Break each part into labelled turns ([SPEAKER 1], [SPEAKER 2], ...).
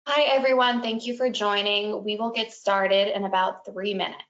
[SPEAKER 1] Hi, everyone. Thank you for joining. We will get started in about 3 minutes.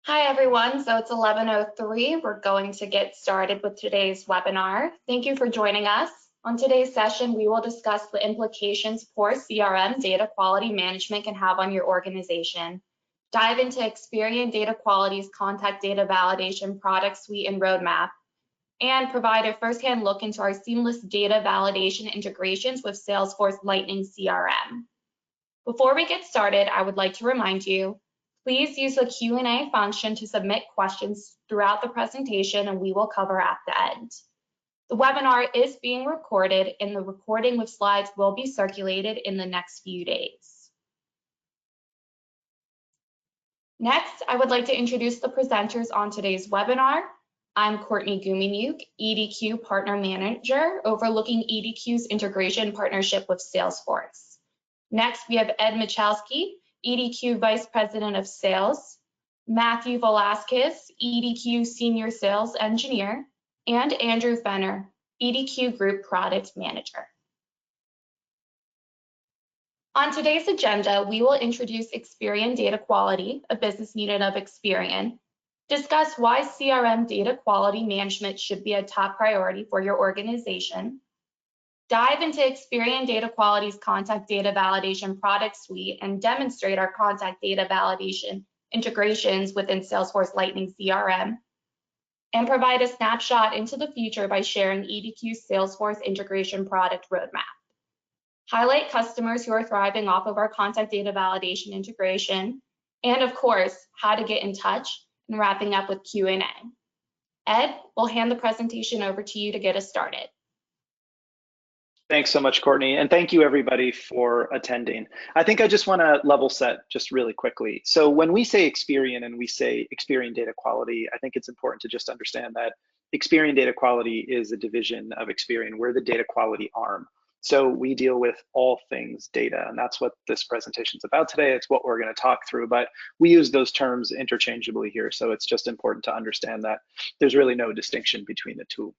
[SPEAKER 1] Hi, everyone. So it's 11:03. We're going to get started with today's webinar. Thank you for joining us. On today's session, we will discuss the implications poor CRM data quality management can have on your organization, dive into Experian Data Quality's contact data validation product suite and roadmap, and provide a firsthand look into our seamless data validation integrations with Salesforce Lightning CRM. Before we get started, I would like to remind you, please use the Q&A function to submit questions throughout the presentation, and we will cover at the end. The webinar is being recorded, and the recording with slides will be circulated in the next few days. Next, I would like to introduce the presenters on today's webinar. I'm Courtney Guminyuk, EDQ Partner Manager, overlooking EDQ's integration partnership with Salesforce. Next, we have Ed Michalski, EDQ Vice President of Sales, Matthew Velasquez, EDQ Senior Sales Engineer, and Andrew Fenner, EDQ Group Product Manager. On today's agenda, we will introduce Experian Data Quality, a business unit of Experian, discuss why CRM data quality management should be a top priority for your organization, dive into Experian Data Quality's contact data validation product suite and demonstrate our contact data validation integrations within Salesforce Lightning CRM, and provide a snapshot into the future by sharing EDQ's Salesforce integration product roadmap. Highlight customers who are thriving off of our contact data validation integration, and of course, how to get in touch, and wrapping up with Q&A. Ed, we'll hand the presentation over to you to get us started.
[SPEAKER 2] Thanks so much, Courtney, and thank you everybody for attending. I think I just want to level set just really quickly. So when we say Experian and we say Experian Data Quality, I think it's important to just understand that Experian Data Quality is a division of Experian. We're the data quality arm. So we deal with all things data, and that's what this presentation is about today. It's what we're going to talk through, but we use those terms interchangeably here. So it's just important to understand that there's really no distinction between the two.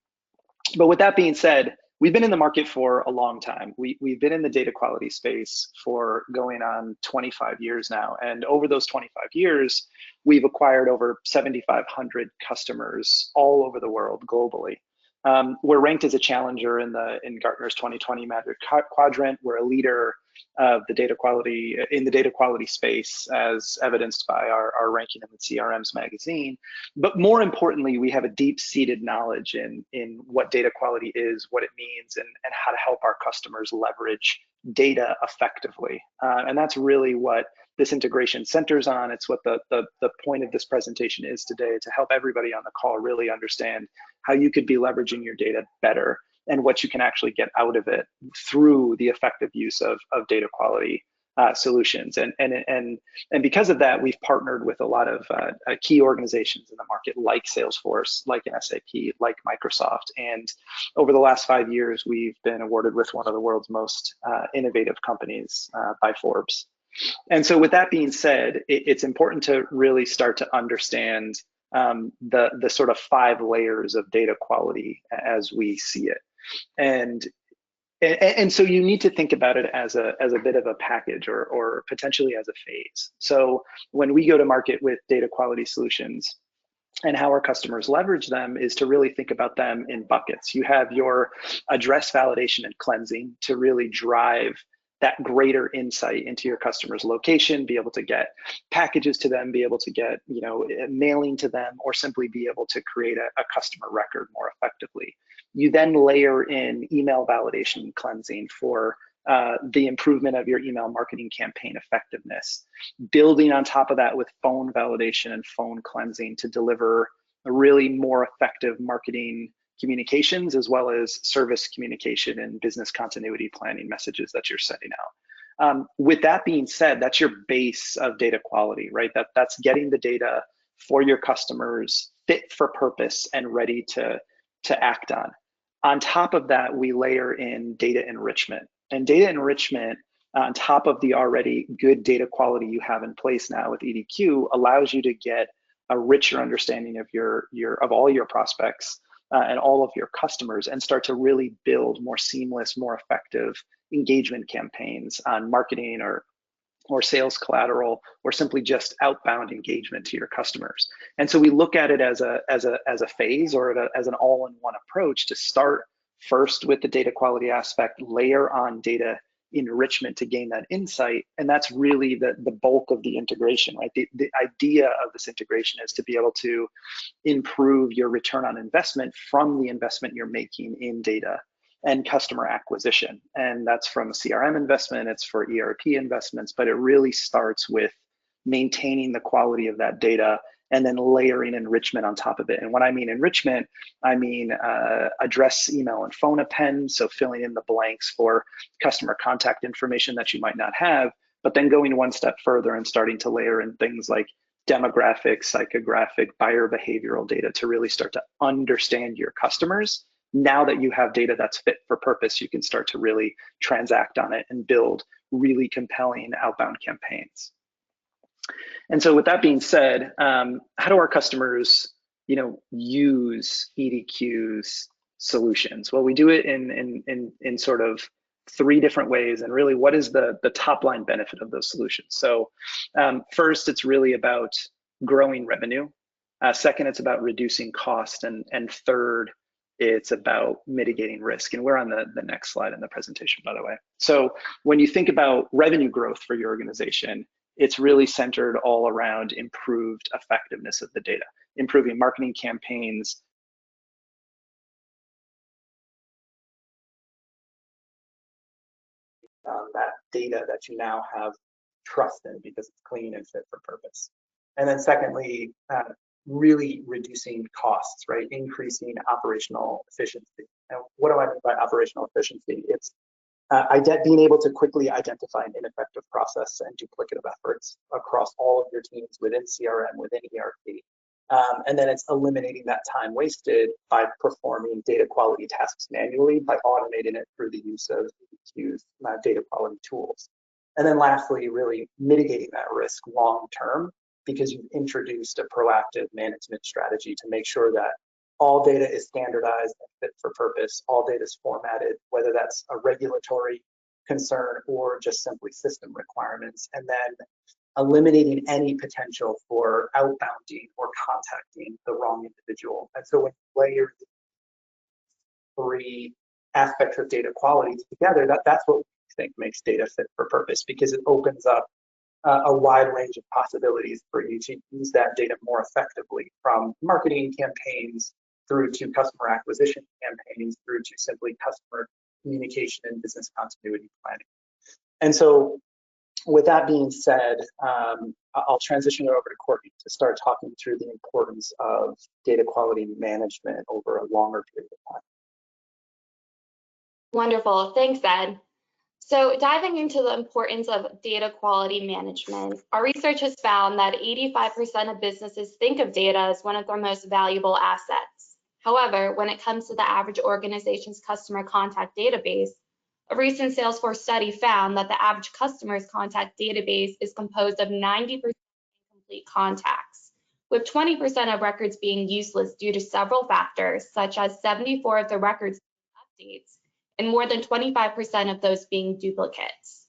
[SPEAKER 2] But with that being said, we've been in the market for a long time. We've been in the data quality space for going on 25 years now. And over those 25 years, we've acquired over 7,500 customers all over the world globally. We're ranked as a challenger in Gartner's 2020 Magic Quadrant. We're a leader of the data quality in the data quality space, as evidenced by our ranking in the CRMs magazine. But more importantly, we have a deep-seated knowledge in what data quality is, what it means, and how to help our customers leverage data effectively. And that's really what this integration centers on. It's what the point of this presentation is today, to help everybody on the call really understand how you could be leveraging your data better and what you can actually get out of it through the effective use of data quality solutions. And because of that, we've partnered with a lot of key organizations in the market, like Salesforce, like an SAP, like Microsoft. And over the last 5 years, we've been awarded with one of the world's most innovative companies by Forbes. And so with that being said, it's important to really start to understand the sort of 5 layers of data quality as we see it. And so you need to think about it as a bit of a package, or potentially as a phase. So when we go to market with data quality solutions, and how our customers leverage them is to really think about them in buckets. You have your address validation and cleansing to really drive that greater insight into your customer's location, be able to get packages to them, be able to get mailing to them, or simply be able to create a customer record more effectively. You then layer in email validation and cleansing for the improvement of your email marketing campaign effectiveness, building on top of that with phone validation and phone cleansing to deliver a really more effective marketing communications, as well as service communication and business continuity planning messages that you're sending out. With that being said, that's your base of data quality, right? That's getting the data for your customers fit for purpose and ready to act on. On top of that, we layer in data enrichment. And data enrichment, on top of the already good data quality you have in place now with EDQ, allows you to get a richer understanding of all your prospects and all of your customers, and start to really build more seamless, more effective engagement campaigns on marketing or sales collateral, or simply just outbound engagement to your customers. And so we look at it as a phase, or as an all-in-one approach, to start first with the data quality aspect, layer on data enrichment to gain that insight. And that's really the bulk of the integration, right? The idea of this integration is to be able to improve your return on investment from the investment you're making in data and customer acquisition. And that's from a CRM investment, it's for ERP investments, but it really starts with maintaining the quality of that data and then layering enrichment on top of it. And when I mean enrichment, I mean address, email, and phone append, so filling in the blanks for customer contact information that you might not have, but then going one step further and starting to layer in things like demographic, psychographic, buyer behavioral data to really start to understand your customers. Now that you have data that's fit for purpose, you can start to really transact on it and build really compelling outbound campaigns. And so with that being said, how do our customers use EDQ's solutions? Well, we do it in sort of 3 different ways. And really, what is the top line benefit of those solutions? So first, it's really about growing revenue. Second, it's about reducing cost. And third, it's about mitigating risk. And we're on the next slide in the presentation, by the way. So when you think about revenue growth for your organization, it's really centered all around improved effectiveness of the data, improving marketing campaigns, that data that you now have trust in because it's clean and fit for purpose. And then secondly, really reducing costs, right? Increasing operational efficiency. And what do I mean by operational efficiency? It's being able to quickly identify an ineffective process and duplicative efforts across all of your teams within CRM, within ERP. And then it's eliminating that time wasted by performing data quality tasks manually by automating it through the use of EDQ's data quality tools. And then lastly, really mitigating that risk long term, because you've introduced a proactive management strategy to make sure that
[SPEAKER 3] all data is standardized and fit for purpose. All data is formatted, whether that's a regulatory concern or just simply system requirements. And then eliminating any potential for outbounding or contacting the wrong individual. And so when you layer the three aspects of data quality together, that's what we think makes data fit for purpose, because it opens up a wide range of possibilities for you to use that data more effectively, from marketing campaigns through to customer acquisition campaigns through to simply customer communication and business continuity planning. And so with that being said, I'll transition it over to Courtney to start talking through the importance of data quality management over a longer period of time.
[SPEAKER 1] Wonderful, thanks, Ed. So diving into the importance of data quality management, our research has found that 85% of businesses think of data as one of their most valuable assets. However, when it comes to the average organization's customer contact database, a recent Salesforce study found that the average customer's contact database is composed of 90% incomplete contacts, with 20% of records being useless due to several factors, such as 74 of the records being updates and more than 25% of those being duplicates.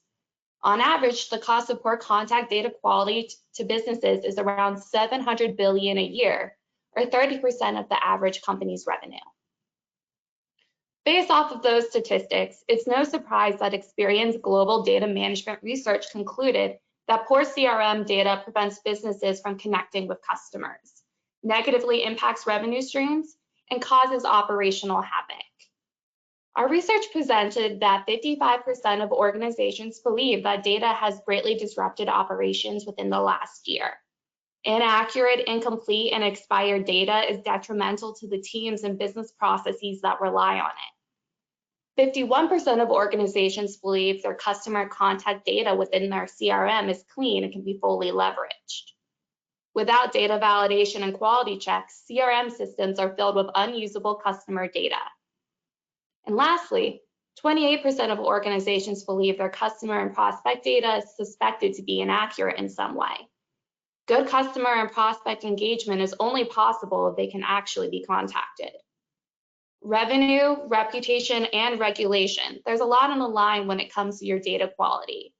[SPEAKER 1] On average, the cost of poor contact data quality to businesses is around $700 billion a year, or 30% of the average company's revenue. Based off of those statistics, it's no surprise that Experian's global data management research concluded that poor CRM data prevents businesses from connecting with customers, negatively impacts revenue streams, and causes operational havoc. Our research presented that 55% of organizations believe that data has greatly disrupted operations within the last year. Inaccurate, incomplete, and expired data is detrimental to the teams and business processes that rely on it. 51% of organizations believe their customer contact data within their CRM is clean and can be fully leveraged. Without data validation and quality checks, CRM systems are filled with unusable customer data. And lastly, 28% of organizations believe their customer and prospect data is suspected to be inaccurate in some way. Good customer and prospect engagement is only possible if they can actually be contacted. Revenue, reputation, and regulation. There's a lot on the line when it comes to your data quality.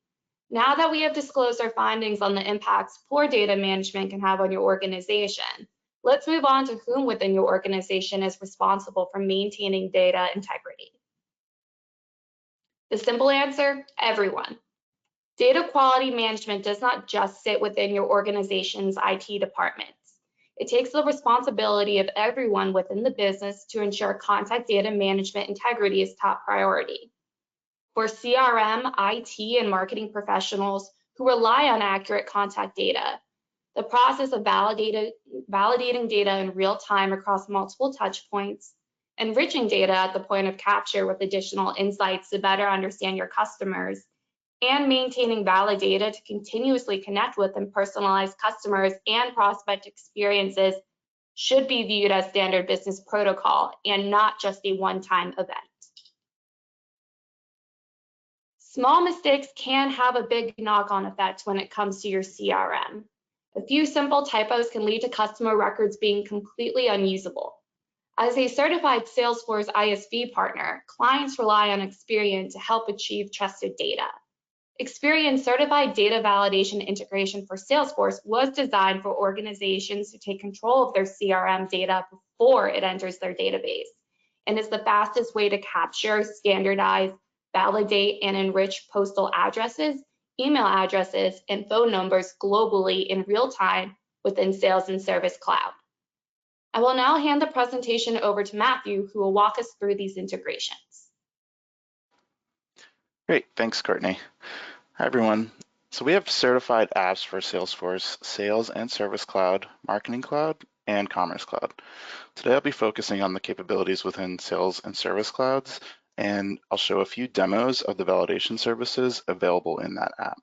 [SPEAKER 1] Now that we have disclosed our findings on the impacts poor data management can have on your organization, let's move on to whom within your organization is responsible for maintaining data integrity. The simple answer, everyone. Data quality management does not just sit within your organization's IT departments. It takes the responsibility of everyone within the business to ensure contact data management integrity is top priority. For CRM, IT, and marketing professionals who rely on accurate contact data, the process of validating data in real time across multiple touch points, enriching data at the point of capture with additional insights to better understand your customers, and maintaining valid data to continuously connect with and personalize customers and prospect experiences should be viewed as standard business protocol and not just a one-time event. Small mistakes can have a big knock-on effect when it comes to your CRM. A few simple typos can lead to customer records being completely unusable. As a certified Salesforce ISV partner, clients rely on Experian to help achieve trusted data. Experian's certified data validation integration for Salesforce was designed for organizations to take control of their CRM data before it enters their database, and is the fastest way to capture, standardize, validate, and enrich postal addresses, email addresses, and phone numbers globally in real time within Sales and Service Cloud. I will now hand the presentation over to Matthew, who will walk us through these integrations.
[SPEAKER 4] Great, thanks, Courtney. Hi, everyone. So we have certified apps for Salesforce, Sales and Service Cloud, Marketing Cloud, and Commerce Cloud. Today, I'll be focusing on the capabilities within Sales and Service Clouds, and I'll show a few demos of the validation services available in that app.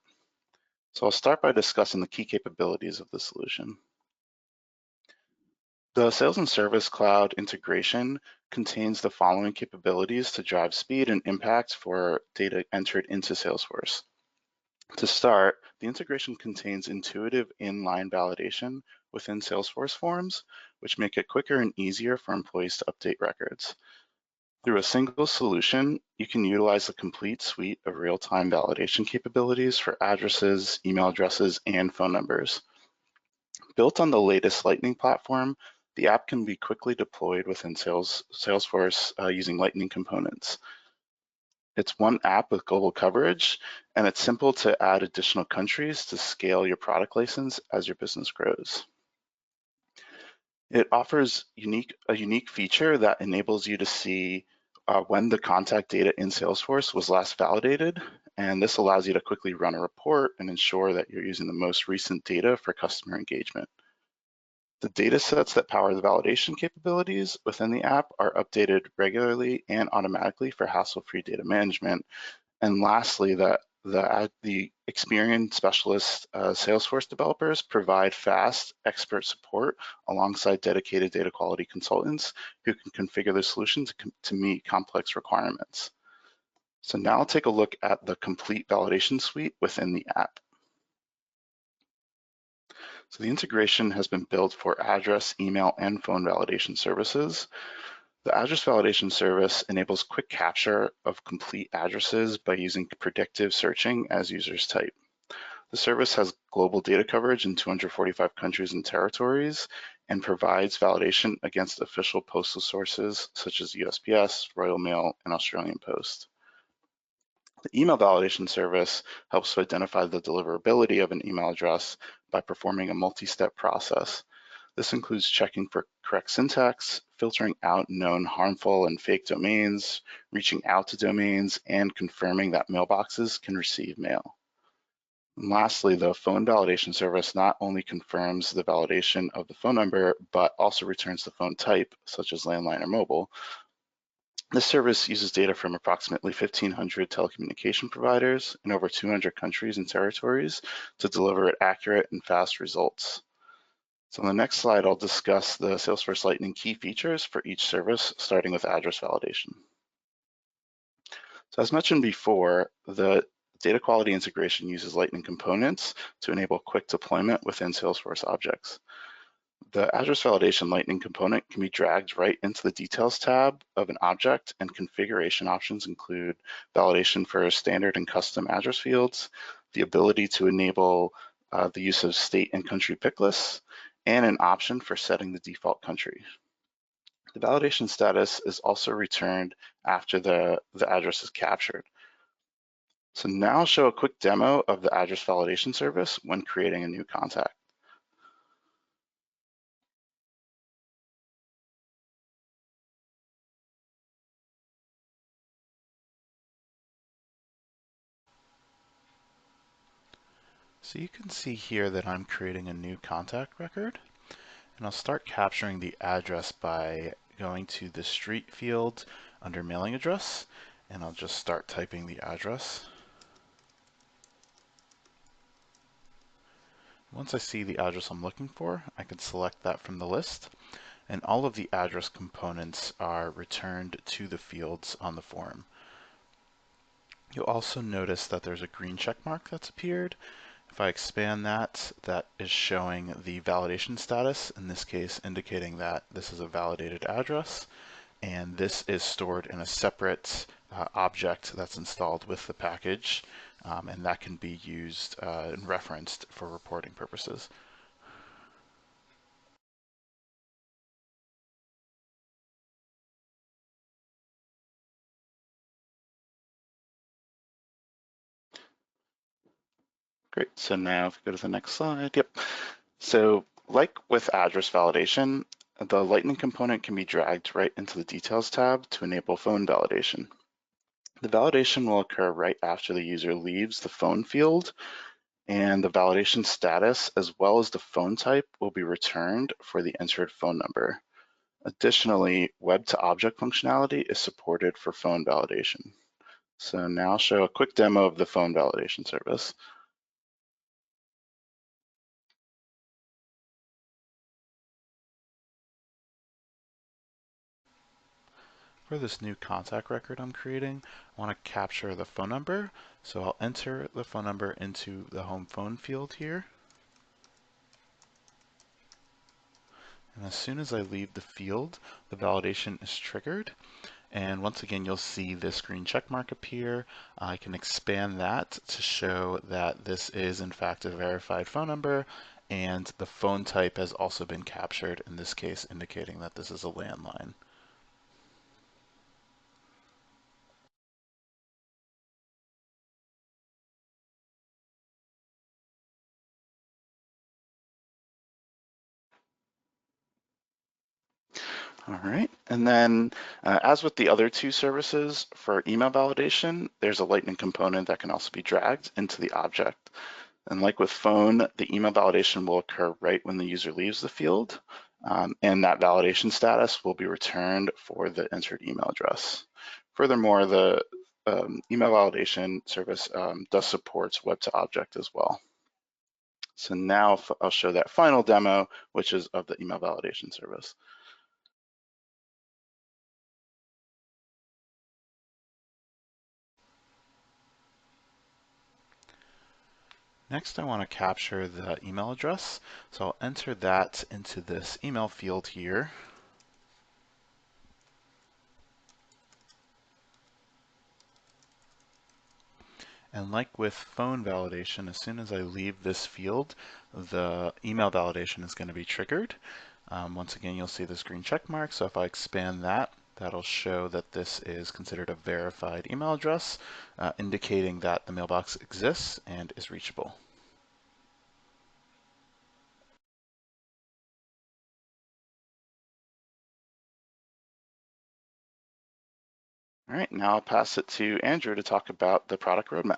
[SPEAKER 4] So I'll start by discussing the key capabilities of the solution. The Sales and Service Cloud integration contains the following capabilities to drive speed and impact for data entered into Salesforce. To start, the integration contains intuitive inline validation within Salesforce forms, which make it quicker and easier for employees to update records. Through a single solution, you can utilize the complete suite of real-time validation capabilities for addresses, email addresses, and phone numbers. Built on the latest Lightning platform, the app can be quickly deployed within Salesforce using Lightning components. It's one app with global coverage, and it's simple to add additional countries to scale your product license as your business grows. It offers a unique feature that enables you to see when the contact data in Salesforce was last validated, and this allows you to quickly run a report and ensure that you're using the most recent data for customer engagement. The data sets that power the validation capabilities within the app are updated regularly and automatically for hassle-free data management. And lastly, the Experian specialist Salesforce developers provide fast expert support alongside dedicated data quality consultants who can configure the solution to meet complex requirements. So now I'll take a look at the complete validation suite within the app. So the integration has been built for address, email, and phone validation services. The address validation service enables quick capture of complete addresses by using predictive searching as users type. The service has global data coverage in 245 countries and territories and provides validation against official postal sources such as USPS, Royal Mail, and Australian Post. The email validation service helps to identify the deliverability of an email address by performing a multi-step process. This includes checking for correct syntax, filtering out known harmful and fake domains, reaching out to domains, and confirming that mailboxes can receive mail. And lastly, the phone validation service not only confirms the validation of the phone number, but also returns the phone type, such as landline or mobile. This service uses data from approximately 1,500 telecommunication providers in over 200 countries and territories to deliver accurate and fast results. So on the next slide, I'll discuss the Salesforce Lightning key features for each service, starting with address validation. So as mentioned before, the data quality integration uses Lightning components to enable quick deployment within Salesforce objects. The address validation Lightning component can be dragged right into the details tab of an object, and configuration options include validation for standard and custom address fields, the ability to enable the use of state and country pick lists, and an option for setting the default country. The validation status is also returned after the address is captured. So now I'll show a quick demo of the address validation service when creating a new contact. So you can see here that I'm creating a new contact record, and I'll start capturing the address by going to the street field under mailing address, and I'll just start typing the address. Once I see the address I'm looking for, I can select that from the list, and all of the address components are returned to the fields on the form. You'll also notice that there's a green check mark that's appeared. If I expand that, that is showing the validation status, in this case indicating that this is a validated address, and this is stored in a separate object that's installed with the package, and that can be used and referenced for reporting purposes. Great, so now if we go to the next slide, yep. So like with address validation, the Lightning component can be dragged right into the Details tab to enable phone validation. The validation will occur right after the user leaves the phone field, and the validation status as well as the phone type will be returned for the entered phone number. Additionally, web-to-object functionality is supported for phone validation. So now I'll show a quick demo of the phone validation service. for this new contact record I'm creating, I want to capture the phone number. So I'll enter the phone number into the home phone field here. And as soon as I leave the field, the validation is triggered. And once again, you'll see this green check mark appear. I can expand that to show that this is in fact a verified phone number, and the phone type has also been captured, in this case indicating that this is a landline. All right, and then as with the other two services, for email validation, there's a Lightning component that can also be dragged into the object. And like with phone, the email validation will occur right when the user leaves the field, and that validation status will be returned for the entered email address. Furthermore, the email validation service does support web to object as well. So now I'll show that final demo, which is of the email validation service. Next, I want to capture the email address. So I'll enter that into this email field here. And like with phone validation, as soon as I leave this field, the email validation is going to be triggered. Once again, you'll see this green check mark. So if I expand that, that'll show that this is considered a verified email address, indicating that the mailbox exists and is reachable. All right, now I'll pass it to Andrew to talk about the product roadmap.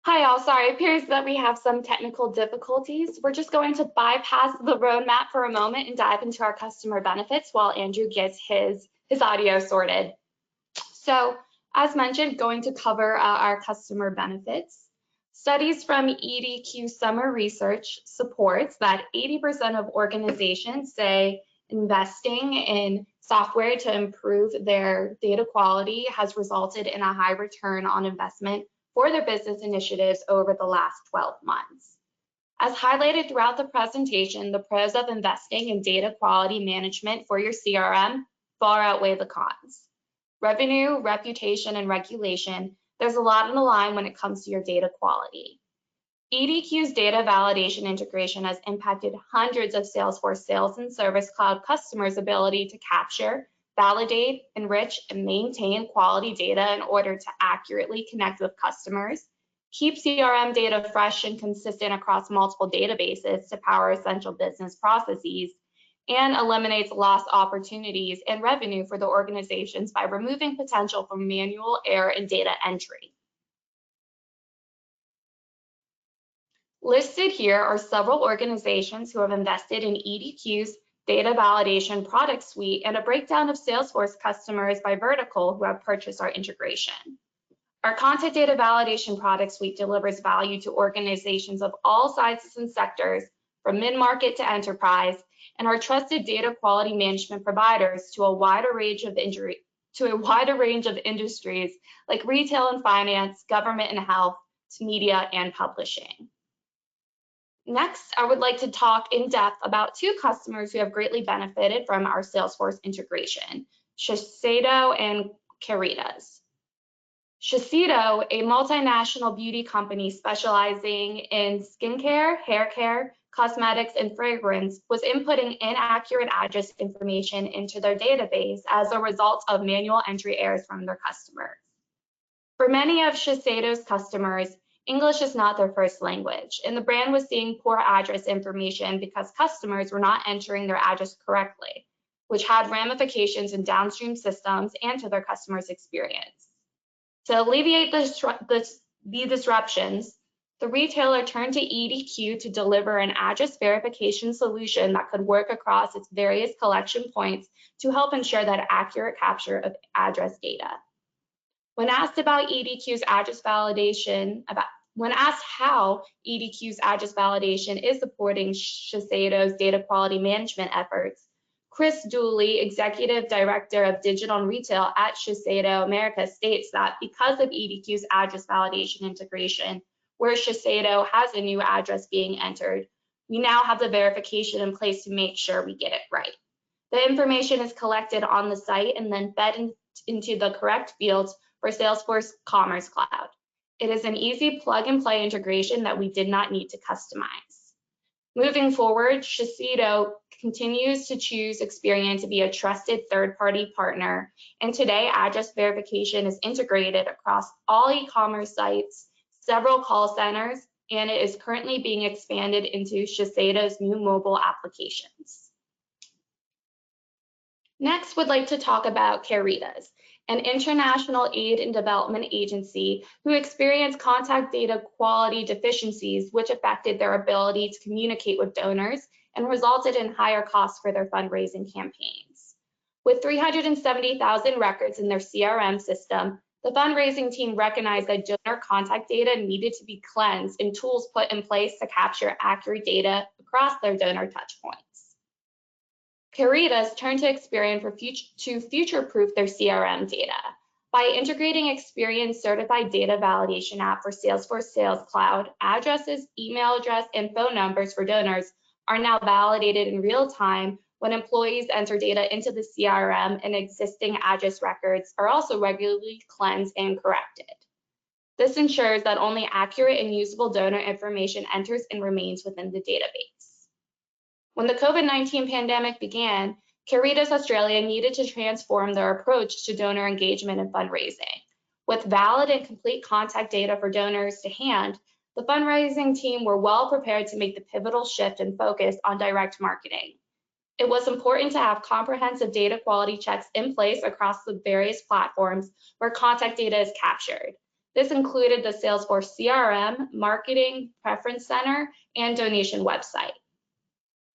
[SPEAKER 1] Hi all, sorry, it appears that we have some technical difficulties. We're just going to bypass the roadmap for a moment and dive into our customer benefits while Andrew gets his audio sorted. So as mentioned, going to cover our customer benefits. Studies from EDQ Summer Research supports that 80% of organizations say investing in software to improve their data quality has resulted in a high return on investment for their business initiatives over the last 12 months. As highlighted throughout the presentation, the pros of investing in data quality management for your CRM far outweigh the cons. Revenue, reputation, and regulation, there's a lot on the line when it comes to your data quality. EDQ's data validation integration has impacted hundreds of Salesforce Sales and Service Cloud customers' ability to capture, validate, enrich, and maintain quality data in order to accurately connect with customers, keep CRM data fresh and consistent across multiple databases to power essential business processes, and eliminates lost opportunities and revenue for the organizations by removing potential for manual error in data entry. Listed here are several organizations who have invested in EDQ's data validation product suite and a breakdown of Salesforce customers by vertical who have purchased our integration. Our content data validation product suite delivers value to organizations of all sizes and sectors, from mid-market to enterprise, and our trusted data quality management providers to a wider range of industries like retail and finance, government and health, to media and publishing. Next, I would like to talk in depth about two customers who have greatly benefited from our Salesforce integration, Shiseido and Caritas. Shiseido, a multinational beauty company specializing in skincare, hair care, cosmetics, and fragrance was inputting inaccurate address information into their database as a result of manual entry errors from their customers. For many of Shiseido's customers, English is not their first language, and the brand was seeing poor address information because customers were not entering their address correctly, which had ramifications in downstream systems and to their customers' experience. To alleviate the disruptions, the retailer turned to EDQ to deliver an address verification solution that could work across its various collection points to help ensure that accurate capture of address data. When asked about EDQ's address validation, when asked how EDQ's address validation is supporting Shiseido's data quality management efforts, Chris Dooley, Executive Director of Digital and Retail at Shiseido America, states that because of EDQ's address validation integration, where Shiseido has a new address being entered, we now have the verification in place to make sure we get it right. The information is collected on the site and then fed into the correct fields for Salesforce Commerce Cloud. It is an easy plug-and-play integration that we did not need to customize. Moving forward, Shiseido continues to choose Experian to be a trusted third-party partner, and today address verification is integrated across all e-commerce sites, several call centers, and it is currently being expanded into Shiseido's new mobile applications. Next, we'd like to talk about Caritas, an international aid and development agency who experienced contact data quality deficiencies, which affected their ability to communicate with donors and resulted in higher costs for their fundraising campaigns. With 370,000 records in their CRM system, the fundraising team recognized that donor contact data needed to be cleansed and tools put in place to capture accurate data across their donor touchpoints. Caritas turned to Experian to future-proof their CRM data. By integrating Experian's certified data validation app for Salesforce Sales Cloud, addresses, email address, and phone numbers for donors are now validated in real time when employees enter data into the CRM, and existing address records are also regularly cleansed and corrected. This ensures that only accurate and usable donor information enters and remains within the database. When the COVID-19 pandemic began, Caritas Australia needed to transform their approach to donor engagement and fundraising. With valid and complete contact data for donors to hand, the fundraising team were well prepared to make the pivotal shift and focus on direct marketing. It was important to have comprehensive data quality checks in place across the various platforms where contact data is captured. This included the Salesforce CRM, Marketing Preference Center, and donation website.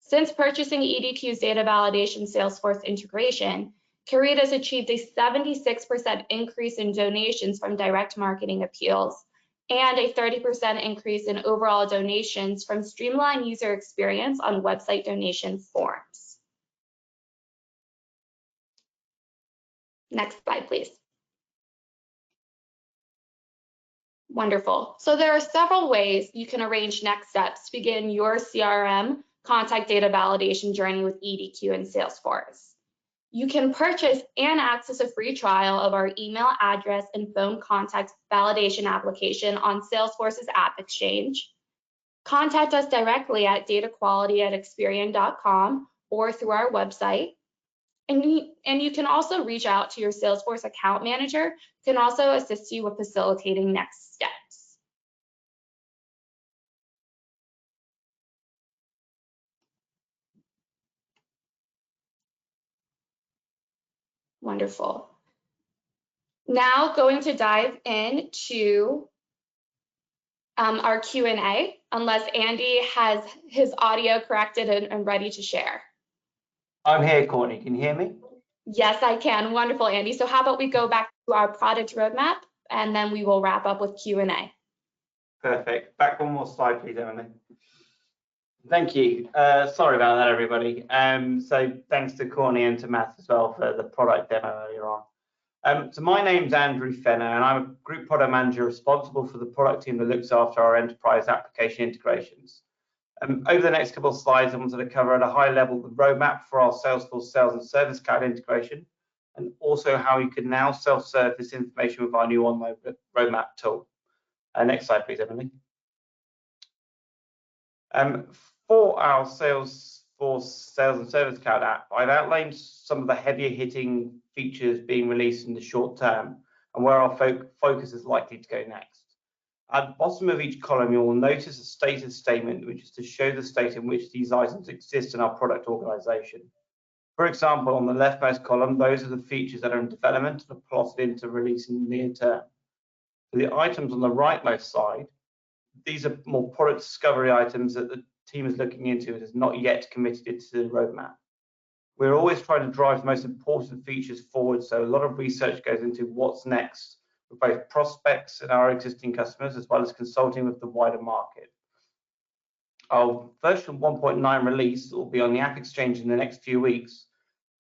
[SPEAKER 1] Since purchasing EDQ's data validation Salesforce integration, Caritas achieved a 76% increase in donations from direct marketing appeals and a 30% increase in overall donations from streamlined user experience on website donation forms. Next slide, please. Wonderful. So there are several ways you can arrange next steps to begin your CRM contact data validation journey with EDQ and Salesforce. You can purchase and access a free trial of our email address and phone contact validation application on Salesforce's App Exchange. Contact us directly at dataquality@experian.com or through our website. And you can also reach out to your Salesforce account manager, who can also assist you with facilitating next steps. Wonderful. Now going to dive into our Q&A, unless Andy has his audio corrected and ready to share.
[SPEAKER 5] I'm here, Courtney. Can you hear me?
[SPEAKER 1] Yes, I can. Wonderful, Andy. So how about we go back to our product roadmap, and then we will wrap up with Q&A.
[SPEAKER 5] Perfect. Back one more slide, please, Emily. Thank you. Sorry about that, everybody. So thanks to Courtney and to Matt as well for the product demo earlier on. So my name's Andrew Fenner, and I'm a group product manager responsible for the product team that looks after our enterprise application integrations. Over the next couple of slides, I wanted to cover at a high level the roadmap for our Salesforce Sales and Service Cloud integration, and also how you can now self-serve this information with our new online roadmap tool. Next slide, please, Emily. For our Salesforce Sales and Service Cloud app, I've outlined some of the heavier hitting features being released in the short term and where our focus is likely to go next. At the bottom of each column, you will notice a status statement, which is to show the state in which these items exist in our product organization. For example, on the leftmost column, those are the features that are in development and are plotted into release in the near term. For the items on the rightmost side, these are more product discovery items that the team is looking into and has not yet committed it to the roadmap. We're always trying to drive the most important features forward, so a lot of research goes into what's next with both prospects and our existing customers, as well as consulting with the wider market. Our version 1.9 release will be on the App Exchange in the next few weeks,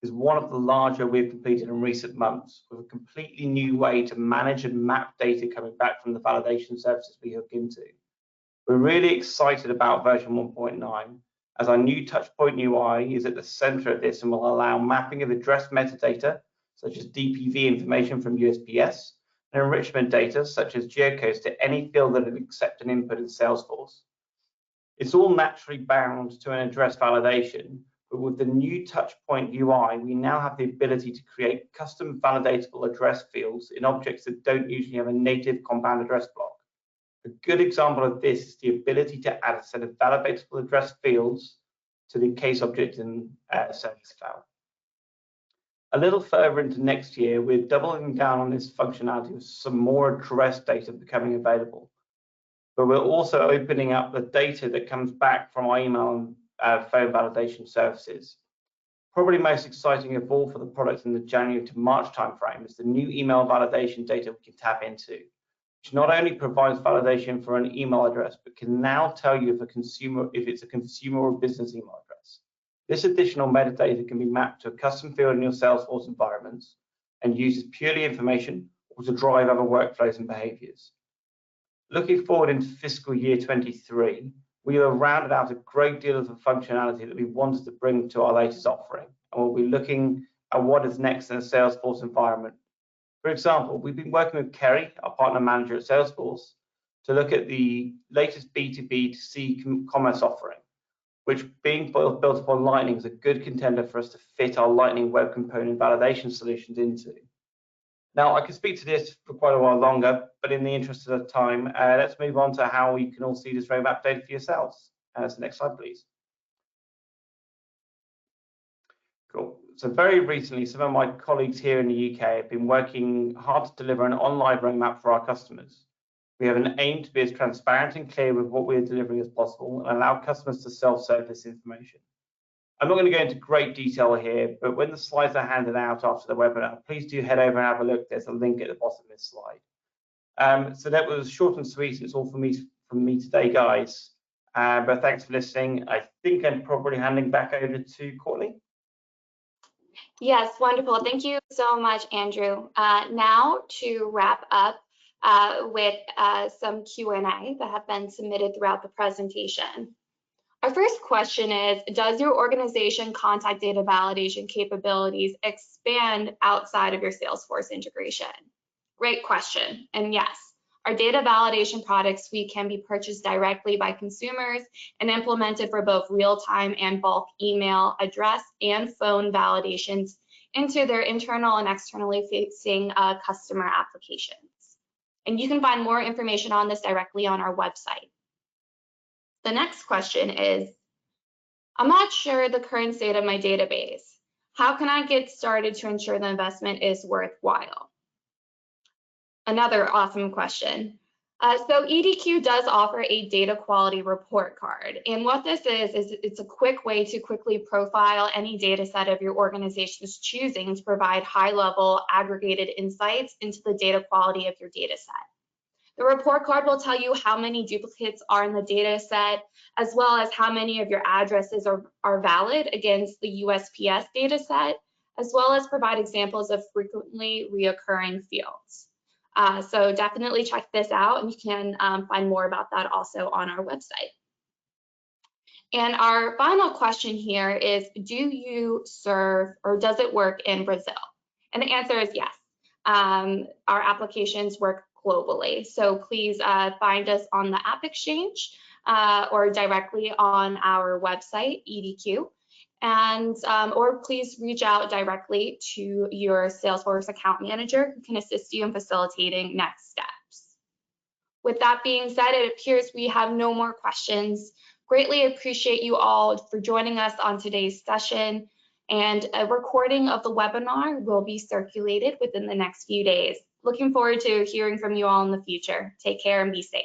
[SPEAKER 5] is one of the larger we've completed in recent months, with a completely new way to manage and map data coming back from the validation services we hook into. We're really excited about version 1.9, as our new touchpoint UI is at the center of this and will allow mapping of address metadata, such as DPV information from USPS, and enrichment data, such as geocodes, to any field that will accept an input in Salesforce. It's all naturally bound to an address validation, but with the new touchpoint UI, we now have the ability to create custom validatable address fields in objects that don't usually have a native compound address block. A good example of this is the ability to add a set of validatable address fields to the case object in Service Cloud. A little further into next year, we're doubling down on this functionality with some more address data becoming available. But we're also opening up the data that comes back from our email and phone validation services. Probably most exciting of all for the product in the January to March timeframe is the new email validation data we can tap into, which not only provides validation for an email address, but can now tell you if it's a consumer or business email address. This additional metadata can be mapped to a custom field in your Salesforce environments and uses purely information or to drive other workflows and behaviors. Looking forward into fiscal year 23, we have rounded out a great deal of the functionality that we wanted to bring to our latest offering, and we'll be looking at what is next in a Salesforce environment. For example, we've been working with Kerry, our partner manager at Salesforce, to look at the latest B2B2C commerce offering, which, being built upon Lightning, is a good contender for us to fit our Lightning Web Component validation solutions into. Now, I could speak to this for quite a while longer, but in the interest of time, let's move on to how you can all see this roadmap data for yourselves. So next slide, please. Cool. So very recently, some of my colleagues here in the UK have been working hard to deliver an online roadmap for our customers. We have an aim to be as transparent and clear with what we're delivering as possible and allow customers to self-serve this information. I'm not going to go into great detail here, but when the slides are handed out after the webinar, please do head over and have a look. There's a link at the bottom of this slide. So that was short and sweet. It's all from me today, guys. But thanks for listening. I think I'm probably handing back over to Courtney.
[SPEAKER 1] Yes, wonderful. Thank you so much, Andrew. Now to wrap up with some Q&A that have been submitted throughout the presentation. Our first question is, does your organization contact data validation capabilities expand outside of your Salesforce integration? Great question. And yes, our data validation product suite can be purchased directly by consumers and implemented for both real-time and bulk email, address, and phone validations into their internal and externally facing customer applications. And you can find more information on this directly on our website. The next question is, I'm not sure the current state of my database. How can I get started to ensure the investment is worthwhile? Another awesome question. So EDQ does offer a data quality report card. And what this is it's a quick way to quickly profile any data set of your organization's choosing to provide high-level aggregated insights into the data quality of your data set. The report card will tell you how many duplicates are in the data set, as well as how many of your addresses are valid against the USPS data set, as well as provide examples of frequently reoccurring fields. So definitely check this out, and you can find more about that also on our website. And our final question here is, do you serve or does it work in Brazil? And the answer is yes. Our applications work globally. So please find us on the App Exchange or directly on our website, EDQ. And or please reach out directly to your Salesforce account manager who can assist you in facilitating next steps. With that being said, it appears we have no more questions. Greatly appreciate you all for joining us on today's session, and a recording of the webinar will be circulated within the next few days. Looking forward to hearing from you all in the future. Take care and be safe.